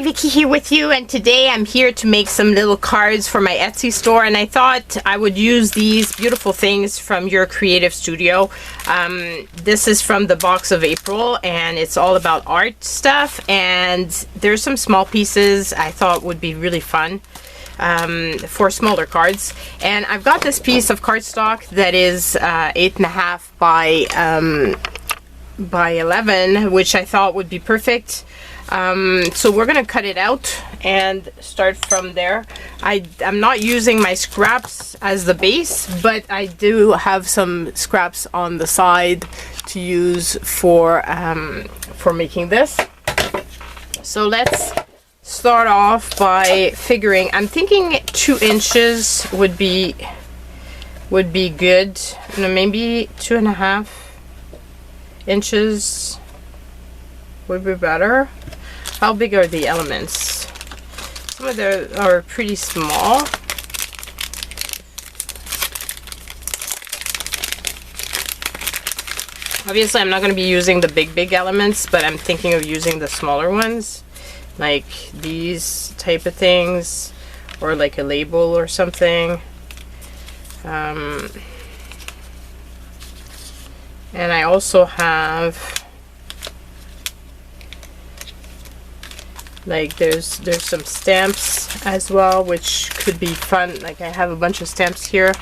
Vicky here with you, and today I'm here to make some little cards for my Etsy store, and I thought I would use these beautiful things from Your Creative Studio. This is from the box of April, and it's all about art stuff, and there's some small pieces I thought would be really fun for smaller cards. And I've got this piece of cardstock that is 8.5 by 11, which I thought would be perfect. So we're gonna cut it out and start from there. I'm not using my scraps as the base, but I do have some scraps on the side to use for making this. So let's start off by figuring. I'm thinking 2 inches would be good. You know, maybe 2.5 inches would be better. How big are the elements? Some of them are pretty small. Obviously, I'm not going to be using the big elements, but I'm thinking of using the smaller ones, like these type of things, or like a label or something. And I also have, like, there's some stamps as well, which could be fun. Like, I have a bunch of stamps here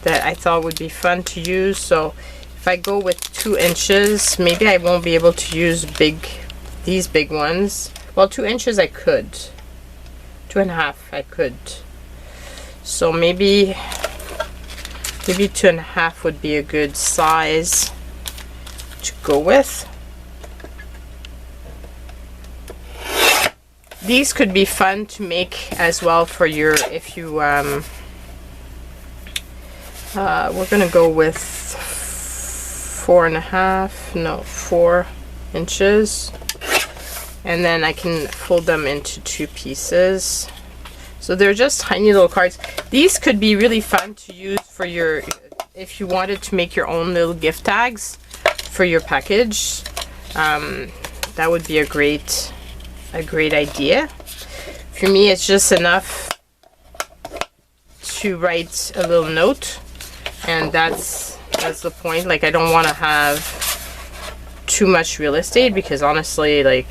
that I thought would be fun to use. So if I go with 2 inches, maybe I won't be able to use these big ones. Well, 2 inches I could. 2.5 I could. So maybe 2.5 would be a good size to go with. These could be fun to make as well for your, if you we're gonna go with 4 inches, and then I can fold them into 2 pieces. So they're just tiny little cards. These could be really fun to use for your, if you wanted to make your own little gift tags for your package. That would be a great idea. For me, it's just enough to write a little note, and that's the point. Like, I don't want to have too much real estate, because honestly, like,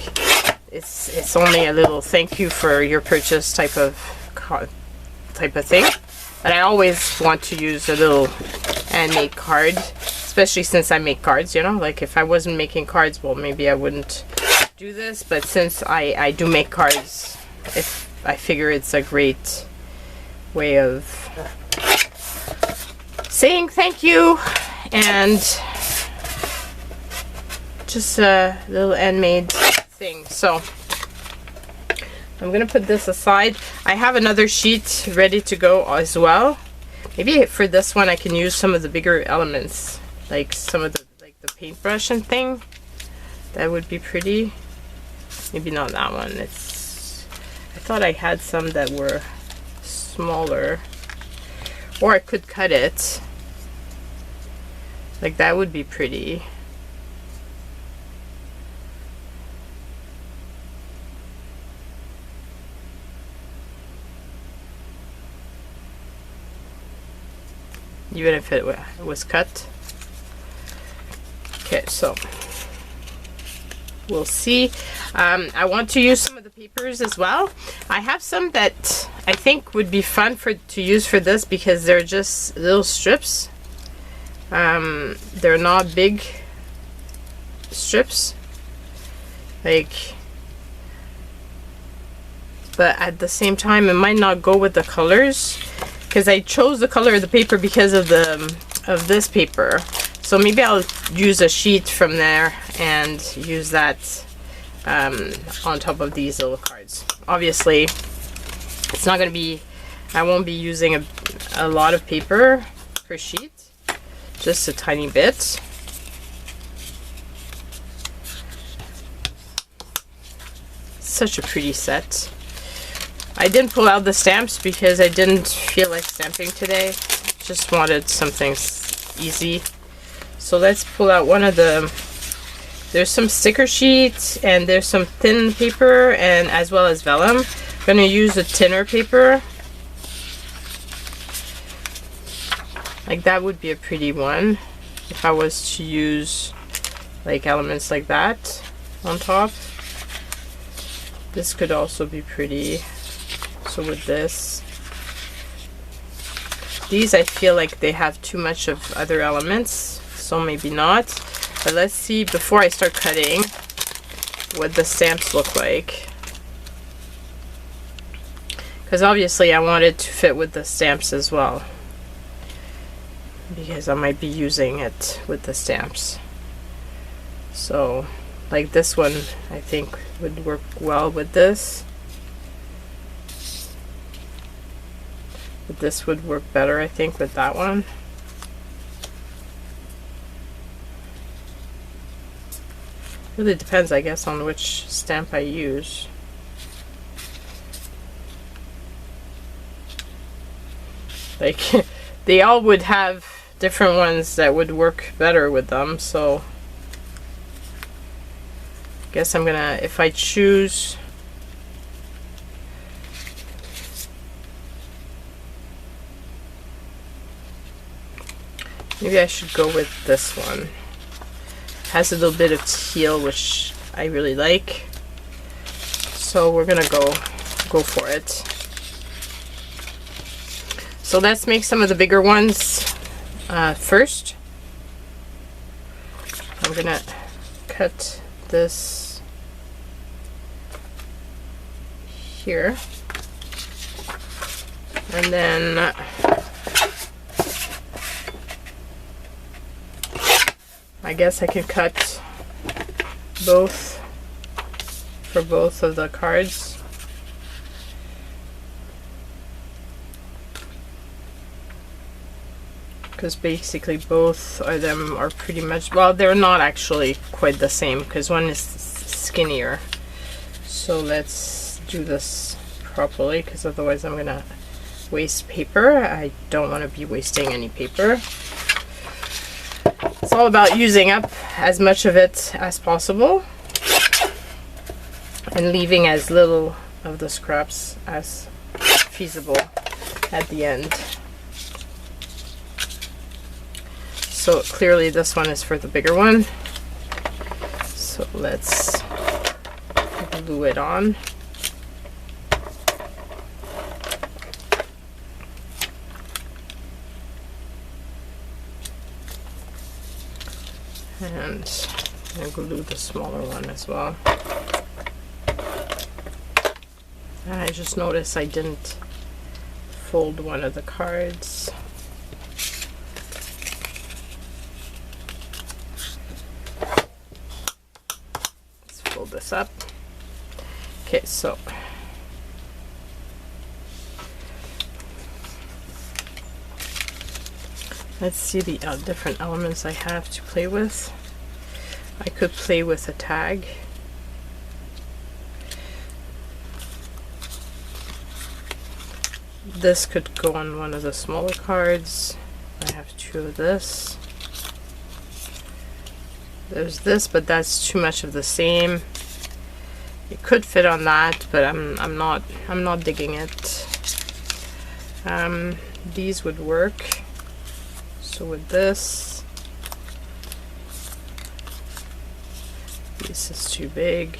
it's only a little thank you for your purchase type of thing. But I always want to use a little handmade card, especially since I make cards, you know. Like, if I wasn't making cards, well, maybe I wouldn't do this, but since I do make cards, I figure it's a great way of saying thank you, and just a little handmade thing. So I'm gonna put this aside. I have another sheet ready to go as well. Maybe for this one I can use some of the bigger elements, like some of the paintbrush and thing. That would be pretty. Maybe not that one. I thought I had some that were smaller, or I could cut it. Like, that would be pretty. Even if it was cut. Okay, so we'll see. I want to use some of the papers as well. I have some that I think would be fun to use for this, because they're just little strips. They're not big strips, like, but at the same time it might not go with the colors, because I chose the color of the paper because of this paper. So maybe I'll use a sheet from there and use that on top of these little cards. Obviously, it's not going to be, I won't be using a lot of paper per sheet, just a tiny bit. Such a pretty set. I didn't pull out the stamps because I didn't feel like stamping today. Just wanted something easy. So let's pull out one of the There's some sticker sheets and there's some thin paper and as well as vellum. I'm going to use a thinner paper. Like that would be a pretty one if I was to use like elements like that on top. This could also be pretty. So with this, these I feel like they have too much of other elements, so maybe not. But let's see before I start cutting what the stamps look like. Because obviously I want it to fit with the stamps as well, because I might be using it with the stamps. So like this one I think would work well with this. But this would work better I think with that one. Really depends I guess on which stamp I use. Like they all would have different ones that would work better with them, so I guess I'm gonna, if I choose maybe I should go with this one. It has a little bit of teal which I really like, so we're gonna go for it. So let's make some of the bigger ones first. I'm gonna cut this here, and then I guess I can cut both for both of the cards. Because basically both of them are pretty much, well, they're not actually quite the same because one is skinnier. So let's do this properly, because otherwise I'm gonna waste paper. I don't want to be wasting any paper. It's all about using up as much of it as possible and leaving as little of the scraps as feasible at the end. So clearly this one is for the bigger one. So let's glue it on. And I'll glue the smaller one as well. And I just noticed I didn't fold one of the cards. This up. Okay, so let's see the different elements I have to play with. I could play with a tag. This could go on one of the smaller cards. I have two of this. There's this, but that's too much of the same. It could fit on that, but I'm not digging it. These would work. So with this is too big.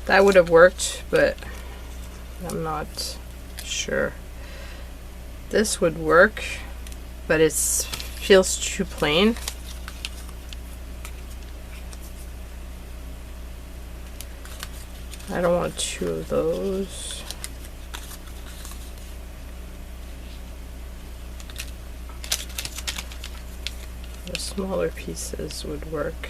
That would have worked, but I'm not sure. This would work, but it feels too plain. I don't want two of those. The smaller pieces would work.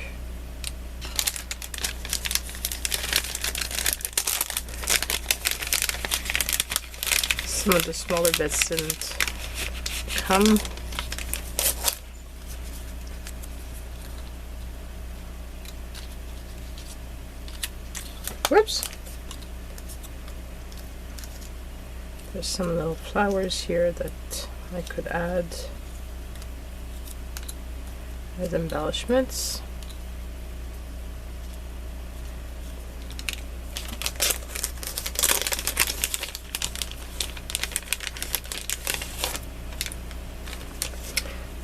Some of the smaller bits didn't come. Whoops. There's some little flowers here that I could add as embellishments.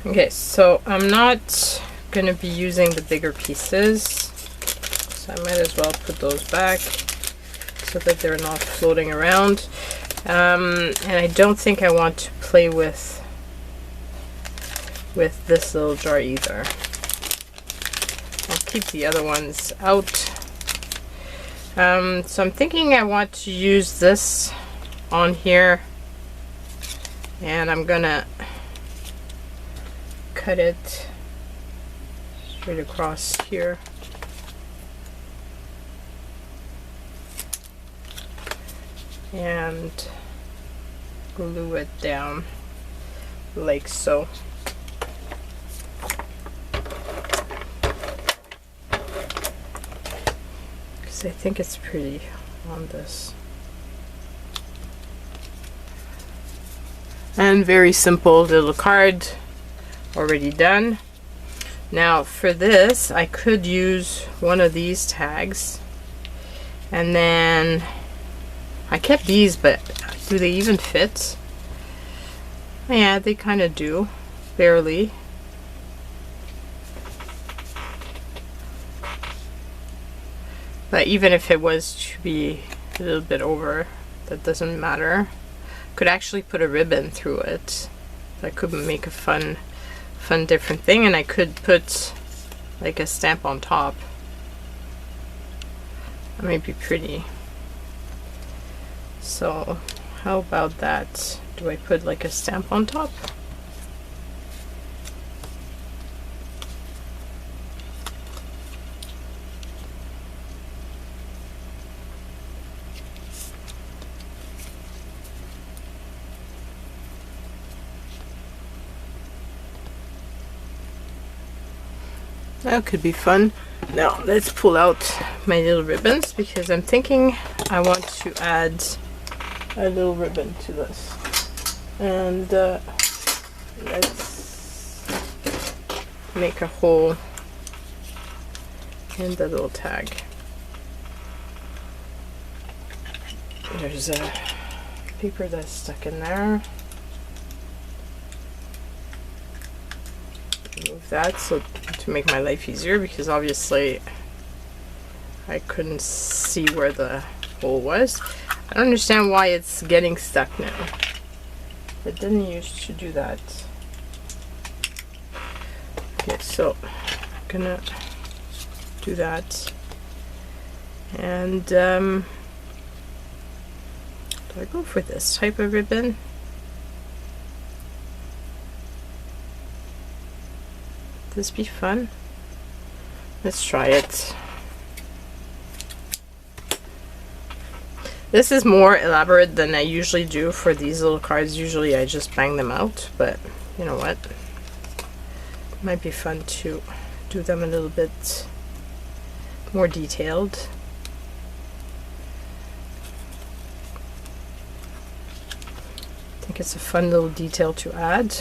Okay, so I'm not going to be using the bigger pieces, so I might as well put those back so that they're not floating around. And I don't think I want to play with this little jar either. I'll keep the other ones out. So I'm thinking I want to use this on here, and I'm gonna cut it straight across here. And glue it down like so. Because I think it's pretty on this. And very simple little card already done. Now for this, I could use one of these tags, and then I kept these, but do they even fit? Yeah, they kind of do, barely. But even if it was to be a little bit over, that doesn't matter. Could actually put a ribbon through it. That could make a fun different thing, and I could put like a stamp on top. That might be pretty. So how about that? Do I put like a stamp on top? That could be fun. Now let's pull out my little ribbons, because I'm thinking I want to add a little ribbon to this. And let's make a hole in the little tag. There's a paper that's stuck in there. Remove that so to make my life easier, because obviously I couldn't see where the hole was. I don't understand why it's getting stuck now. It didn't used to do that. Okay, so I'm gonna do that. And do I go for this type of ribbon? Would this be fun? Let's try it. This is more elaborate than I usually do for these little cards. Usually I just bang them out, but you know what? It might be fun to do them a little bit more detailed. I think it's a fun little detail to add.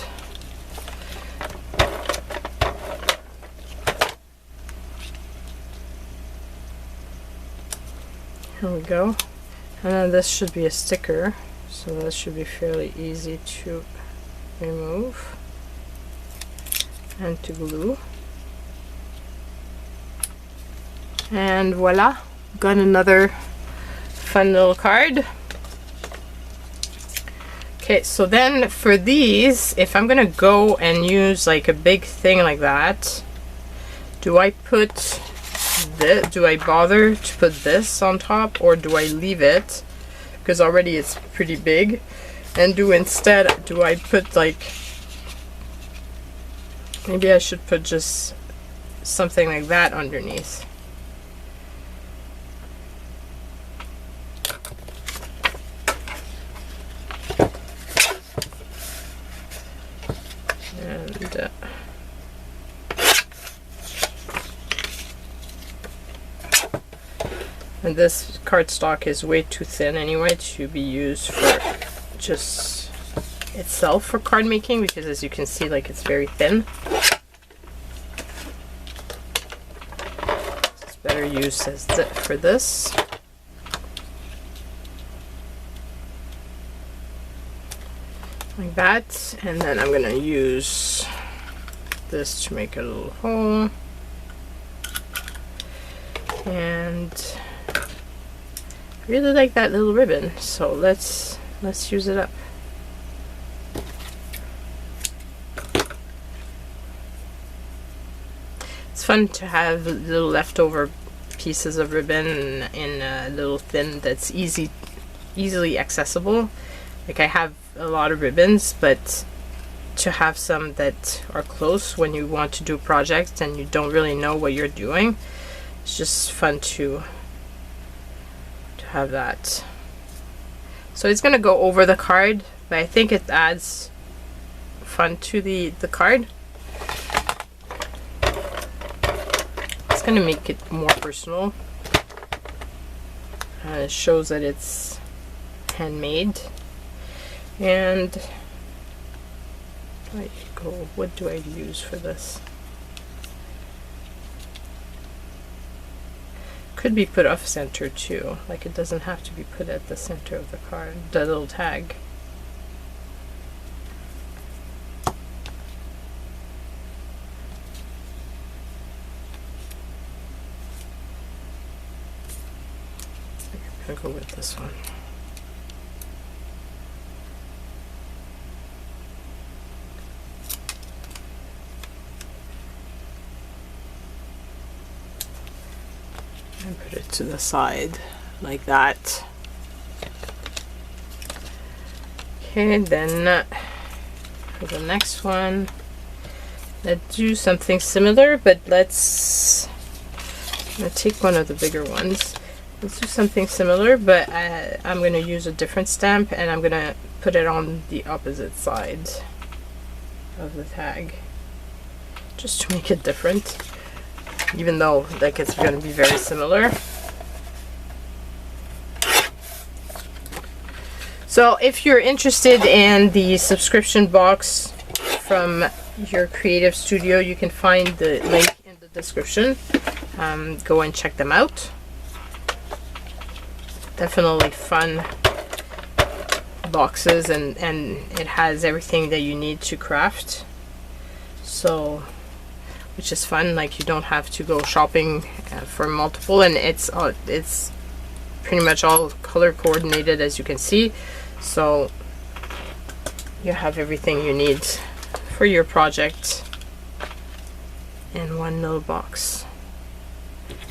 Here we go. And then this should be a sticker, so that should be fairly easy to remove and to glue. And voila, got another fun little card. Okay, so then for these, if I'm gonna go and use like a big thing like that, do I put this, do I bother to put this on top, or do I leave it because already it's pretty big, and do I put like, maybe I should put just something like that underneath. And this cardstock is way too thin anyway to be used for just itself for card making, because as you can see, like, it's very thin. It's better used as for this. Like that, and then I'm gonna use this to make a little hole. And I really like that little ribbon, so let's use it up. It's fun to have little leftover pieces of ribbon in a little thin that's easily accessible. Like I have a lot of ribbons, but to have some that are close when you want to do projects and you don't really know what you're doing, it's just fun to have that. So it's gonna go over the card, but I think it adds fun to the card. It's gonna make it more personal. It shows that it's handmade. And what do I use for this? Could be put off center too, like it doesn't have to be put at the center of the card, the little tag. I'm gonna go with this one. And put it to the side like that. Okay, then for the next one, let's do something similar, but I'm gonna take one of the bigger ones. Let's do something similar, but I'm gonna use a different stamp, and I'm gonna put it on the opposite side of the tag, just to make it different. Even though like it's going to be very similar. So if you're interested in the subscription box from Your Creative Studio, you can find the link in the description. Go and check them out. Definitely fun boxes, and it has everything that you need to craft. So which is fun, like you don't have to go shopping for multiple, and it's pretty much all color coordinated, as you can see, so you have everything you need for your project in one little box.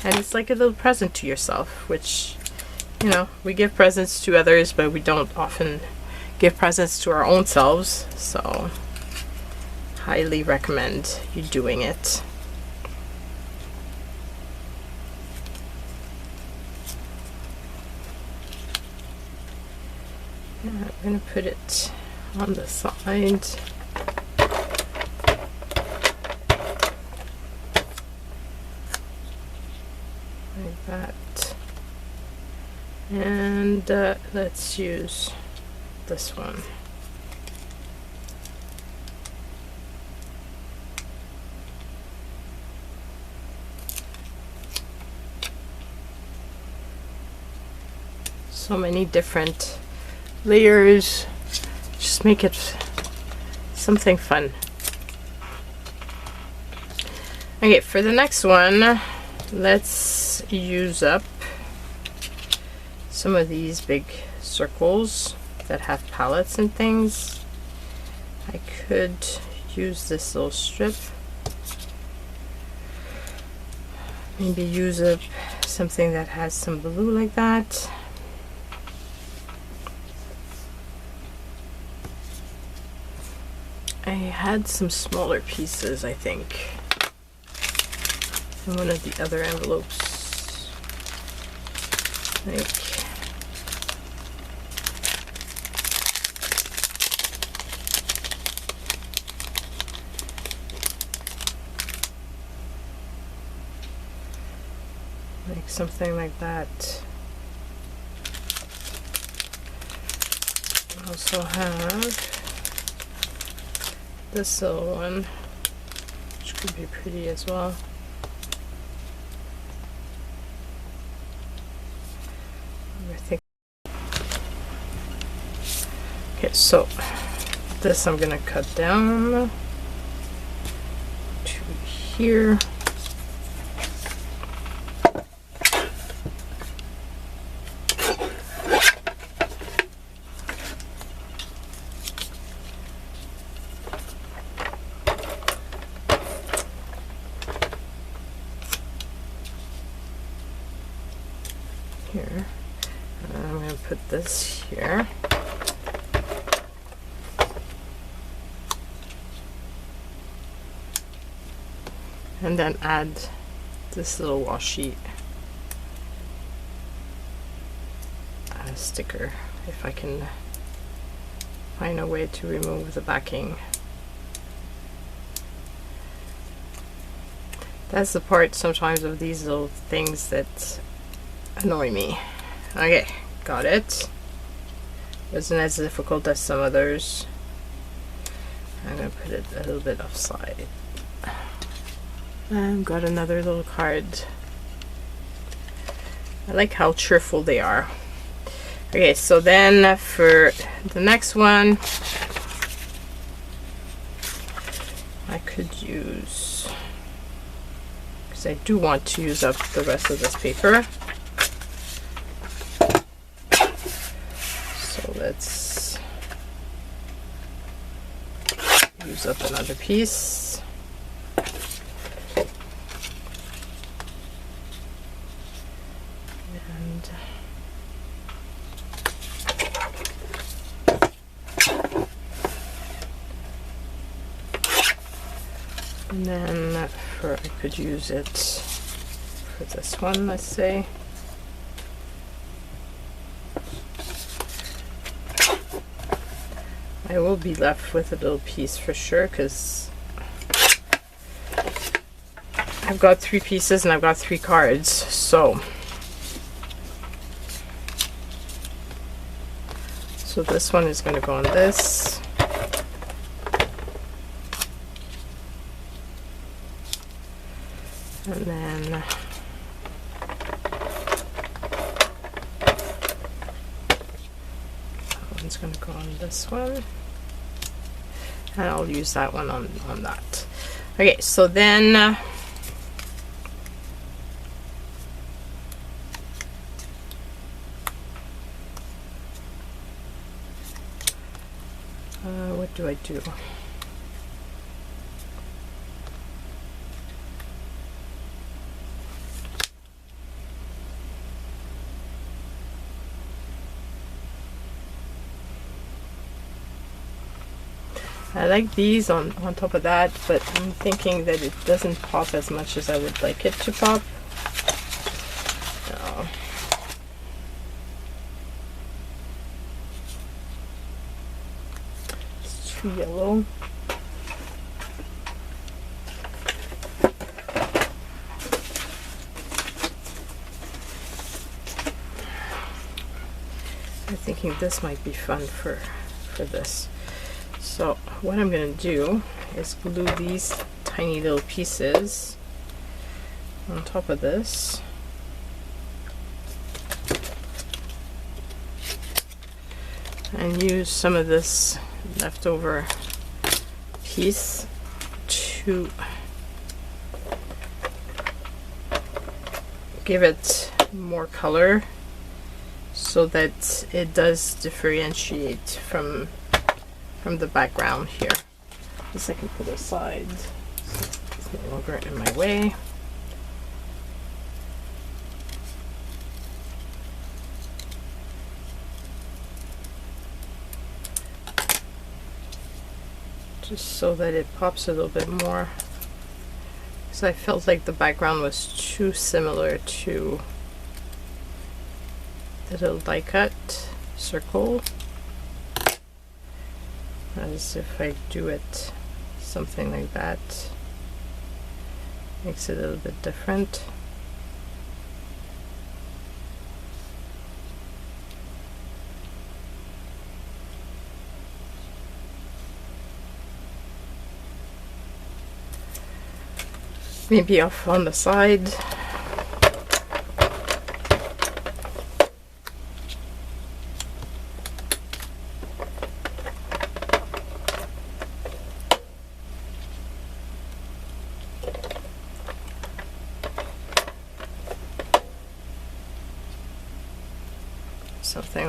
And it's like a little present to yourself, which, you know, we give presents to others, but we don't often give presents to our own selves, so highly recommend you doing it. I'm going to put it on the side. Like that. And let's use this one. So many different layers, just make it something fun. Okay, for the next one, let's use up some of these big circles that have palettes and things. I could use this little strip, maybe use up something that has some blue like that. I had some smaller pieces, I think, in one of the other envelopes. Like something like that. I also have this little one, which could be pretty as well. I think. Okay, so this I'm gonna cut down here. Here. And I'm going to put this here. And then add this little washi sticker, if I can find a way to remove the backing. That's the part sometimes of these little things that annoy me. Okay, got it. Wasn't as difficult as some others. I'm gonna put it a little bit offside. And got another little card. I like how cheerful they are. Okay, so then for the next one, I could use, because I do want to use up the rest of this paper. So let's use up another piece. And then I could use it for this one, let's say. I will be left with a little piece for sure, because I've got 3 pieces and I've got 3 cards, so this one is going to go on this. And then that one's going to go on this one. And I'll use that one on that. Okay, so then what do I do? I like these on top of that, but I'm thinking that it doesn't pop as much as I would like it to pop. So. It's too yellow. I'm thinking this might be fun for this. So what I'm going to do is glue these tiny little pieces on top of this. And use some of this leftover piece to give it more color so that it does differentiate from the background here. This I can put aside so it's no longer in my way. Just so that it pops a little bit more, because I felt like the background was too similar to the little die cut circle. As if I do it something like that, makes it a little bit different. Maybe off on the side.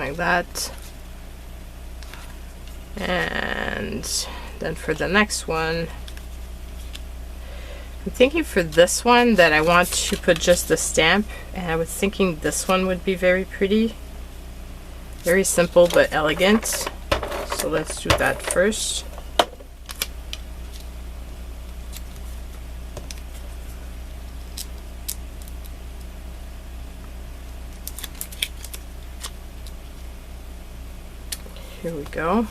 like that. And then for the next one, I'm thinking for this one that I want to put just the stamp, and I was thinking this one would be very pretty. Very simple but elegant. So let's do that first. Here we go.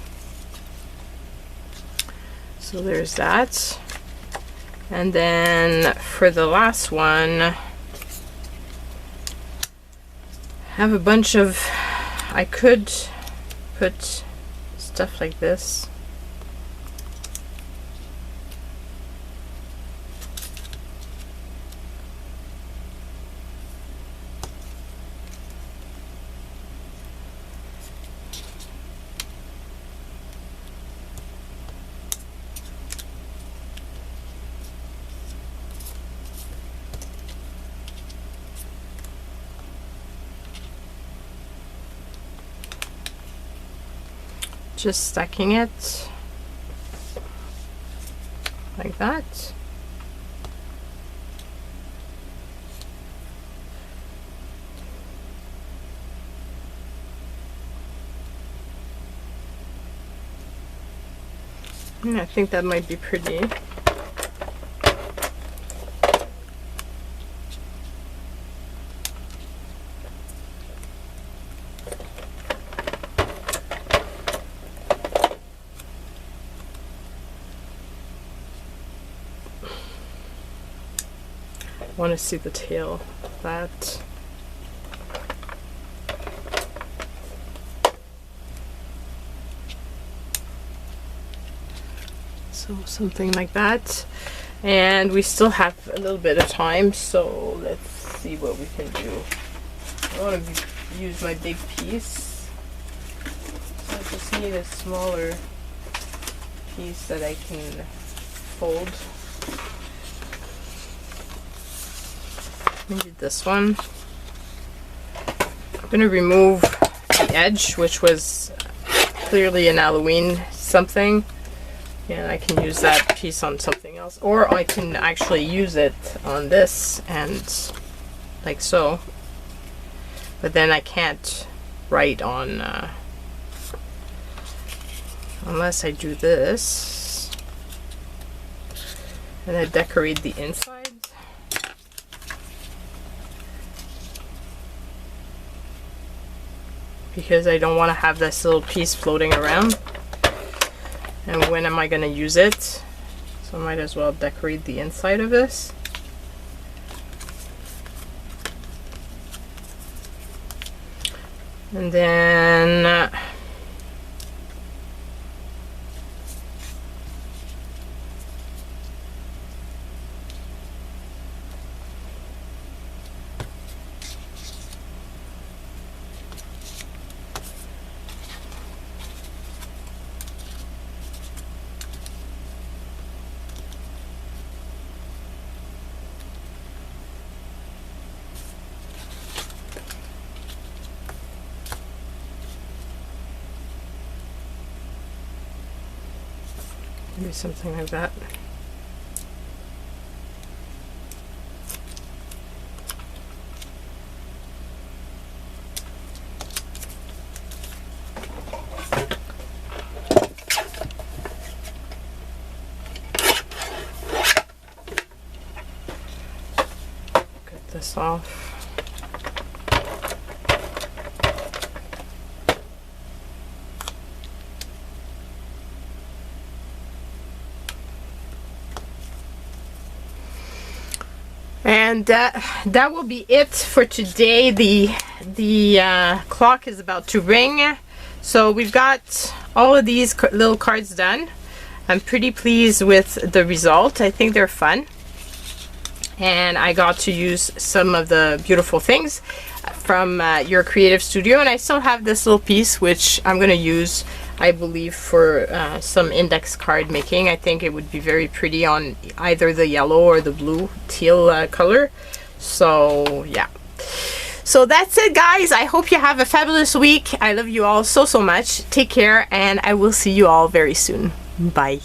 So there's that. And then for the last one, I have a bunch of, I could put stuff like this. Just stacking it like that. And I think that might be pretty. I want to see the tail of that. So something like that. And we still have a little bit of time, so let's see what we can do. I want to use my big piece. So I just need a smaller piece that I can fold. Maybe this one. I'm going to remove the edge, which was clearly an Halloween something, and I can use that piece on something else, or I can actually use it on this and like so, but then I can't write on unless I do this and I decorate the inside. Because I don't want to have this little piece floating around. And when am I going to use it? So I might as well decorate the inside of this. And then maybe something like that. Get this off. And that will be it for today. The clock is about to ring, so we've got all of these little cards done. I'm pretty pleased with the result. I think they're fun, and I got to use some of the beautiful things from Your Creative Studio, and I still have this little piece which I'm going to use, I believe, for some index card making. I think it would be very pretty on either the yellow or the blue teal color. So yeah, So that's it, guys. I hope you have a fabulous week. I love you all so much. Take care, and I will see you all very soon. Bye.